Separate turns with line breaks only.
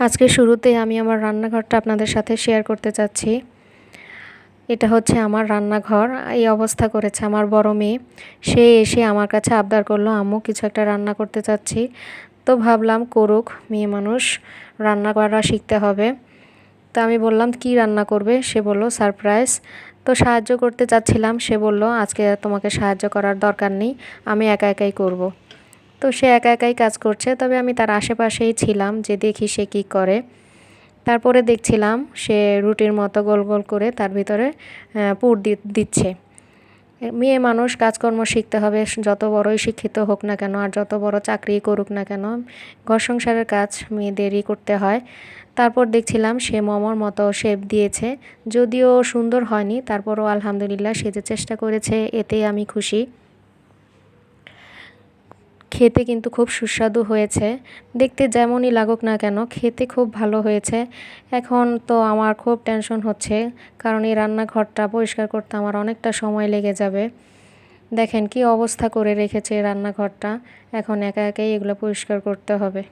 আজকে শুরুতেই আমি আমার রান্নাঘরটা আপনাদের সাথে শেয়ার করতে চাচ্ছি। এটা হচ্ছে আমার রান্নাঘর। এই অবস্থা করেছে আমার বড় মেয়ে। সে এসে আমার কাছে আবদার করলো, আম্মু কিছু একটা রান্না করতে চাচ্ছি। তো ভাবলাম করুক, মেয়ে মানুষ, রান্না করা শিখতে হবে। তো আমি বললাম কি রান্না করবে? সে বলল সারপ্রাইজ। তো সাহায্য করতে চাচ্ছিলাম, সে বলল আজকে তোমাকে সাহায্য করার দরকার নেই, আমি একা একাই করব। তো সে একা একাই কাজ করছে, তবে আমি তার আশেপাশেই ছিলাম যে দেখি সে কী করে। তারপরে দেখছিলাম সে রুটির মতো গোল গোল করে তার ভিতরে পুর দিচ্ছে। মেয়ে মানুষ, কাজকর্ম শিখতে হবে, যত বড়ই শিক্ষিত হোক না কেন আর যত বড় চাকরি করুক না কেন, ঘর সংসারের কাজ মেয়েদেরই করতে হয়। তারপর দেখছিলাম সে মোমোর মতো শেপ দিয়েছে, যদিও সুন্দর হয়নি, তারপরও আলহামদুলিল্লাহ সে যে চেষ্টা করেছে এতেই আমি খুশি। খেতে কিন্তু খুব সুস্বাদু হয়েছে। দেখতে যেমনই লাগুক না কেন, খেতে খুব ভালো হয়েছে। এখন তো আমার খুব টেনশন হচ্ছে, কারণ এই রান্নাঘরটা পরিষ্কার করতে আমার অনেকটা সময় লেগে যাবে। দেখেন কি অবস্থা করে রেখেছে রান্নাঘরটা, এখন একা একাই এগুলো পরিষ্কার করতে হবে।